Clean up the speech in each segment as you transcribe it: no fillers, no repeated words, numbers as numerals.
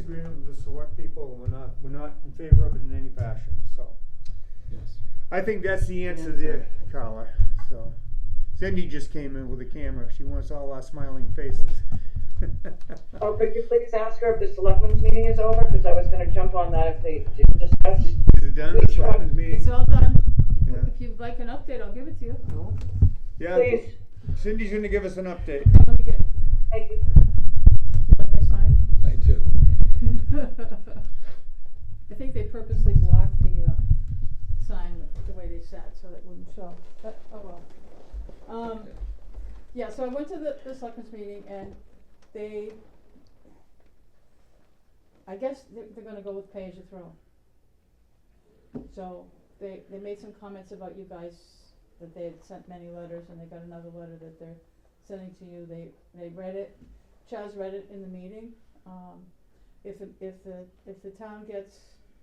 agreement with the select people, and we're not in favor of it in any fashion, so. Yes. I think that's the answer there, Carla, so. Cindy just came in with a camera, she wants all our smiling faces. Oh, could you please ask her if the selectmen's meeting is over, because I was gonna jump on that if they discuss. Is it done, the selectmen's meeting? It's all done. Yeah. If you'd like an update, I'll give it to you. Yeah, Please, Cindy's gonna give us an update. Let me get, thank you. you like my sign? I do. I think they purposely blocked the sign the way they sat so that it wouldn't show, but oh well. Yeah, so I went to the selectmen's meeting and they, I guess they're gonna go with pay as you throw. So they made some comments about you guys, that they had sent many letters and they got another letter that they're sending to you. They read it, Chaz read it in the meeting. If the town gets,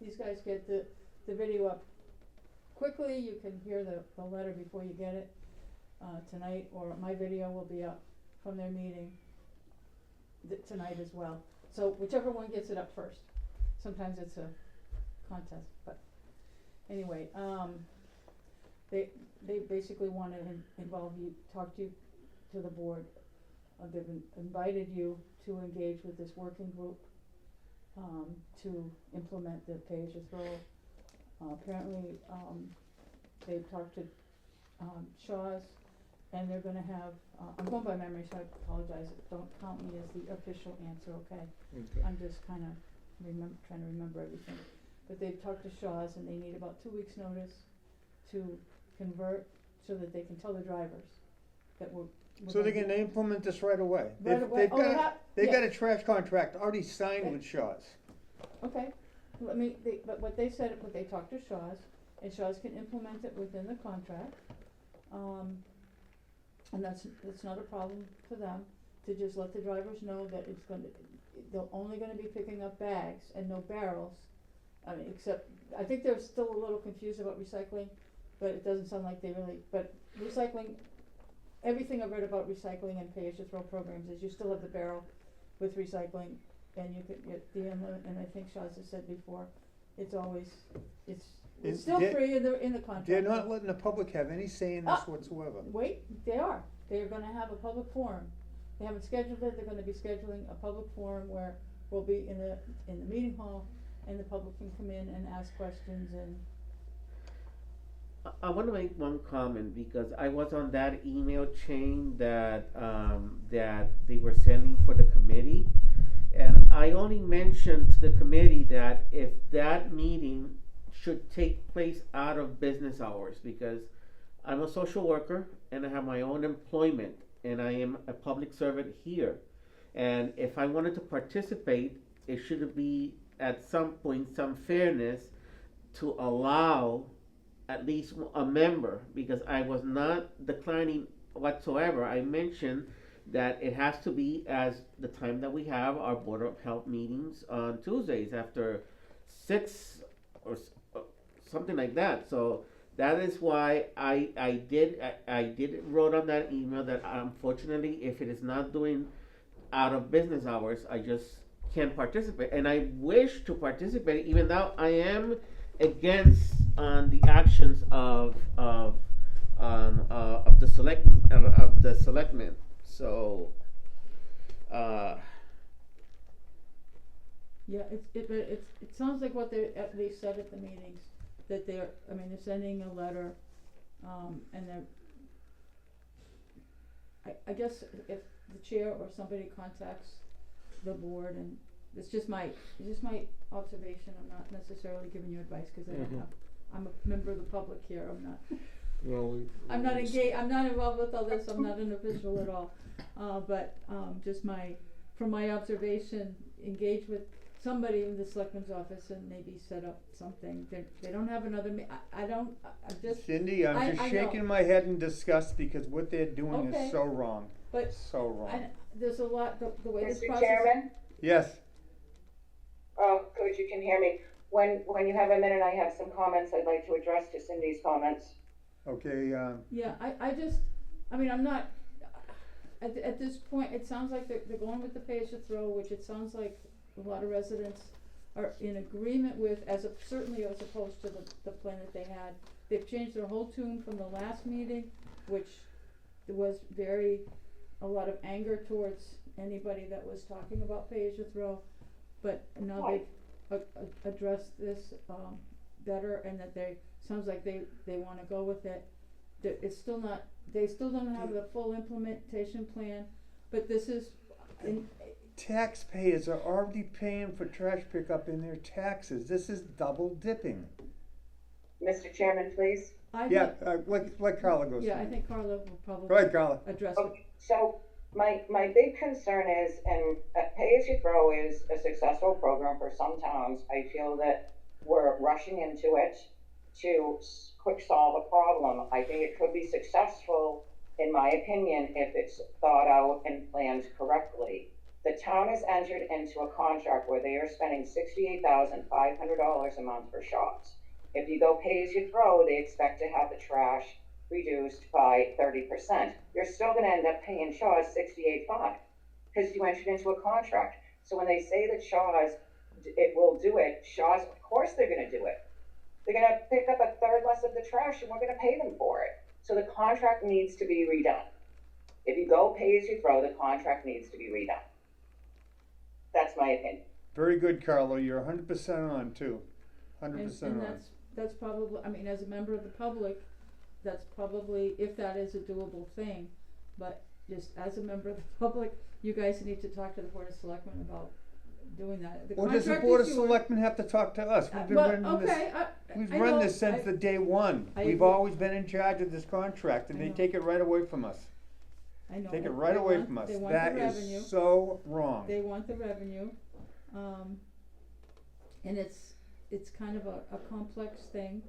these guys get the video up quickly, you can hear the letter before you get it tonight, or my video will be up from their meeting tonight as well. So whichever one gets it up first. Sometimes it's a contest, but anyway, they basically want to involve you, talk to the board. They've invited you to engage with this working group to implement the pay as you throw. Apparently, they've talked to Shaw's, and they're gonna have, I'm going by memory, so I apologize, don't count me as the official answer, okay? I'm just kinda trying to remember everything. But they've talked to Shaw's and they need about 2 weeks' notice to convert so that they can tell the drivers that we're So they can implement this right away. Right away. They've got a trash contract already signed with Shaw's. Okay, but what they said, what they talked to Shaw's, and Shaw's can implement it within the contract. And that's not a problem for them, to just let the drivers know that they're only gonna be picking up bags and no barrels. I mean, except, I think they're still a little confused about recycling, but it doesn't sound like they really, but recycling, everything I've read about recycling and pay-as-you-throw programs is you still have the barrel with recycling, and you could get the inlet, and I think Shaw's has said before, it's always, it's still free in the contract. They're not letting the public have any say in this whatsoever. Wait, they are. They're gonna have a public forum. They haven't scheduled it, they're gonna be scheduling a public forum where we'll be in the meeting hall, and the public can come in and ask questions and. I want to make one comment because I was on that email chain that they were sending for the committee, and I only mentioned to the committee that if that meeting should take place out of business hours, because I'm a social worker and I have my own employment and I am a public servant here, and if I wanted to participate, it should be at some point some fairness to allow at least a member, because I was not declining whatsoever. I mentioned that it has to be as the time that we have our Board of Health meetings on Tuesdays after 6 or something like that. So that is why I did wrote on that email that unfortunately, if it is not doing out of business hours, I just can't participate. And I wish to participate, even though I am against the actions of the selectmen. So Yeah, it sounds like what they said at the meetings, that they're sending a letter, and they're, I guess if the chair or somebody contacts the board, and it's just my observation, I'm not necessarily giving you advice, cause I don't have, I'm a member of the public here, I'm not. Well, I'm not engaged, I'm not involved with all this, I'm not an official at all, but just from my observation, engage with somebody in the selectman's office and maybe set up something. They don't have another I'm just. Cindy, I'm just shaking my head in disgust because what they're doing is so wrong. But so wrong. There's a lot, the way this Mr. process. Chairman? Yes. Oh, Coach, you can hear me. When you have a minute, I have some comments I'd like to address to Cindy's comments. Okay, Yeah, I'm not, at this point, it sounds like they're going with the pay as you throw, which it sounds like a lot of residents are in agreement with, certainly as opposed to the plan that they had. They've changed their whole tune from the last meeting, which there was a lot of anger towards anybody that was talking about pay-as-you-throw, but now they've addressed this, better, and that sounds like they wanna go with it. It's still not, they still don't have the full implementation plan, but this is, Taxpayers are already paying for trash pickup in their taxes. This is double dipping. Mr. Chairman, please. Yeah, let Carla go. Yeah, I think Carla will probably Go ahead, Carla. address it. Okay, so my big concern is, and pay-as-you-throw is a successful program for some towns. I feel that we're rushing into it to quick solve a problem. I think it could be successful, in my opinion, if it's thought out and planned correctly. The town has entered into a contract where they are spending $68,500 a month for shops. If you go pay-as-you-throw, they expect to have the trash reduced by 30%. You're still gonna end up paying Shaw's $68,500 because you entered into a contract. So when they say that Shaw's, it will do it, Shaw's, of course they're gonna do it. They're gonna pick up a third less of the trash and we're gonna pay them for it. So the contract needs to be redone. If you go pay-as-you-throw, the contract needs to be redone. That's my opinion. Very good, Carla. You're 100% on too. 100% And on. that's probably, I mean, as a member of the public, that's probably, if that is a doable thing, but just as a member of the public, you guys need to talk to the Board of Selectmen about doing that. The Or does the contract Board of is yours. Selectmen have to talk to us? We've been Well, running this. okay, We've I run know, this since the day one. I We've agree. always been in charge of this contract, and I they know. take it right away from us. I know. Take it right away from us. They want That the revenue. is so wrong. They want the revenue, and it's kind of a complex thing.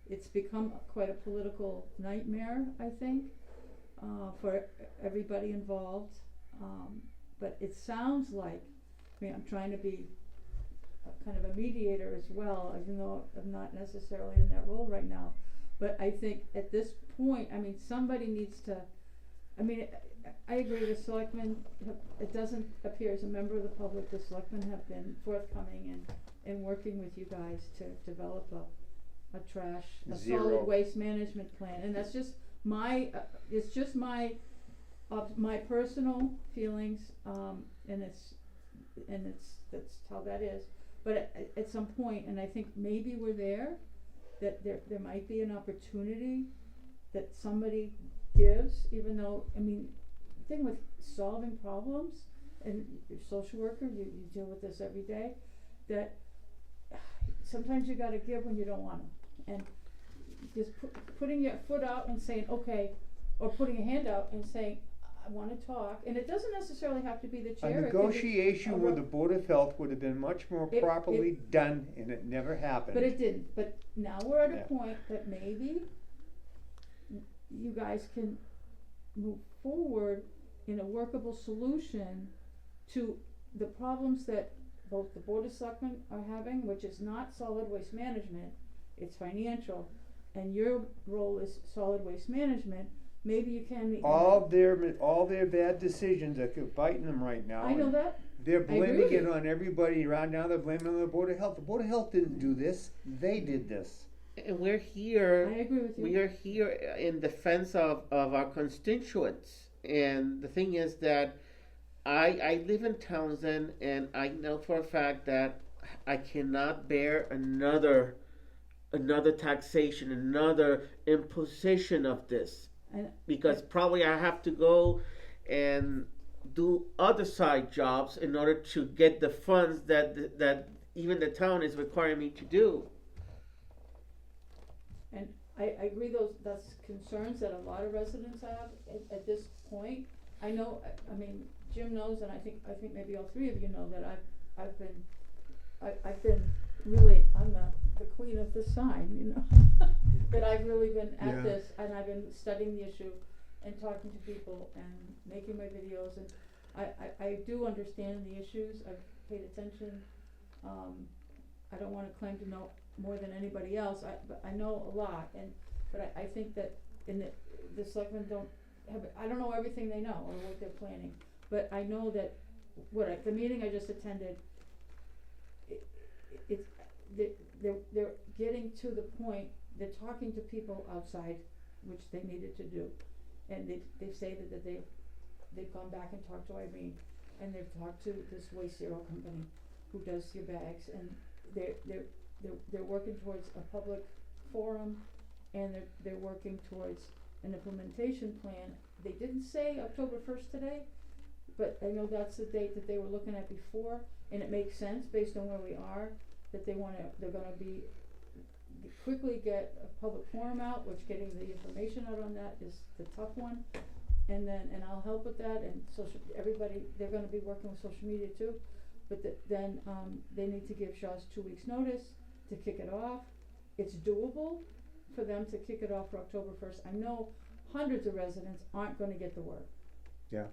It's become quite a political nightmare, I think, for everybody involved. But it sounds like, I mean, I'm trying to be kind of a mediator as well, even though I'm not necessarily in that role right now. But I think at this point, I mean, somebody needs to, I mean, I agree, the selectmen it doesn't appear, as a member of the public, the selectmen have been forthcoming and working with you guys to develop a Zero. solid waste management plan, and that's just my, it's just my personal feelings, and that's how that is. But at some point, and I think maybe we're there, that there might be an opportunity that somebody gives, even though, I mean, the thing with solving problems, and you're a social worker, you deal with this every day, that sometimes you gotta give when you don't wanna. And just putting your foot out and saying, okay, or putting a hand out and saying, I wanna talk, and it doesn't necessarily have to be the A chair. it could be negotiation with the Board of Health would have been much more It- properly done, and it never happened. But it didn't, but now we're at Yeah. a point that maybe you guys can move forward in a workable solution to the problems that both the Board of Selectmen are having, which is not solid waste management, it's financial, and your role is solid waste management. Maybe you can meet. all their bad decisions are biting them right now. I know and that, They're agree blaming with it you. on everybody around now. They're blaming it on the Board of Health. The Board of Health didn't do this. They did this. And we're here. I agree with you. We are here in defense of our constituents. And the thing is that I live in Townsend, and I know for a fact that I cannot bear another taxation, another imposition of this. And Because probably I have to go and do other side jobs in order to get the funds that even the town is requiring me to do. And I agree, that's concerns that a lot of residents have at this point. I know, I mean, Jim knows, and I think maybe all three of you know that I've been really, I'm the queen of the sign, you know. That I've really been Yeah. at this, and I've been studying the issue and talking to people and making my videos, and I do understand the issues, I've paid attention. I don't wanna claim to know more than anybody else, but I know a lot, but I think that the selectmen I don't know everything they know or what they're planning, but I know that the meeting I just attended, getting to the point, they're talking to people outside, which they needed to do. And they've stated that they've gone back and talked to Irene, and they've talked to this Waste Zero company who does your bags, and they're working towards a public forum, and they're working towards an implementation plan. They didn't say October 1st today, but I know that's the date that they were looking at before, and it makes sense based on where we are, that they're gonna be, quickly get a public forum out, which getting the information out on that is the tough one. And I'll help with that, and everybody, they're gonna be working with social media too, but then they need to give Shaw's 2 weeks notice to kick it off. It's doable for them to kick it off for October 1st. I know hundreds of residents aren't gonna get the word. Yeah.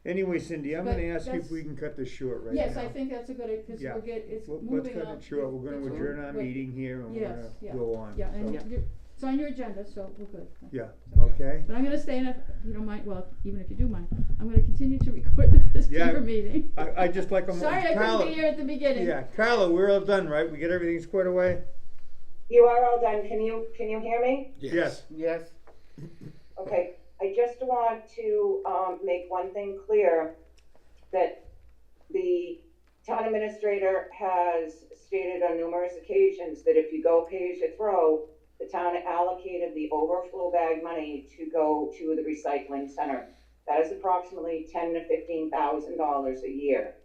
Anyway, Cindy, I'm But gonna ask you if that's- we can cut this short right now. Yes, I think that's a good, cause Yeah. it's Let's moving cut up. it short. We're gonna It's- adjourn our but- meeting here and we're Yes, gonna yeah. go on. Yeah, and So, it's on your agenda, so we're good. yeah, So- okay. But I'm gonna stay in if you don't mind, well, even if you do mind, I'm gonna continue to record this Yeah. Timber meeting. I just like a Sorry I couldn't be here at the beginning. Yeah, Carla, we're all done, right? We get everything squared away? You are all done. Can you hear me? Yes. Yes. Okay, I just want to, make one thing clear, that the town administrator has stated on numerous occasions that if you go pay as you throw, the town allocated the overflow bag money to go to the recycling center. That is approximately $10,000 to $15,000 a year.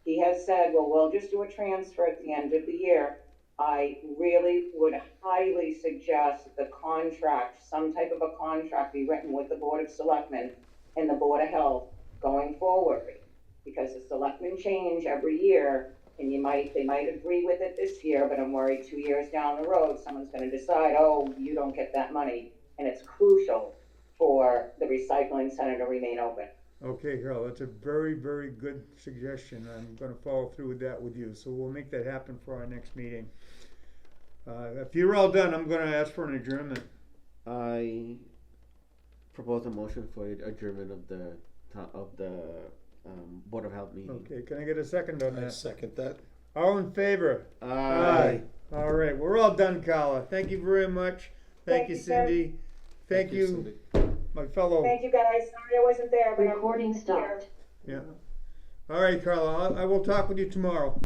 He has said, well, we'll just do a transfer at the end of the year. I really would highly suggest the contract, some type of a contract be written with the Board of Selectmen and the Board of Health going forward. Because the selectmen change every year, and they might agree with it this year, but I'm worried 2 years down the road, someone's gonna decide, oh, you don't get that money. And it's crucial for the recycling center to remain open. Okay, Carla, that's a very, very good suggestion. I'm gonna follow through with that with you. So we'll make that happen for our next meeting. If you're all done, I'm gonna ask for an adjournment. I propose a motion for adjournment of the Board of Health meeting. Okay, can I get a second on I that? second that. All in favor? Aye. All right, we're all done, Carla. Thank you very much. Thank you, Sir. Cindy. Thank you, Cindy. my fellow. Thank you, guys. Sorry I wasn't there, but I'm Recording here. stopped. Yeah. All right, Carla, I will talk with you tomorrow.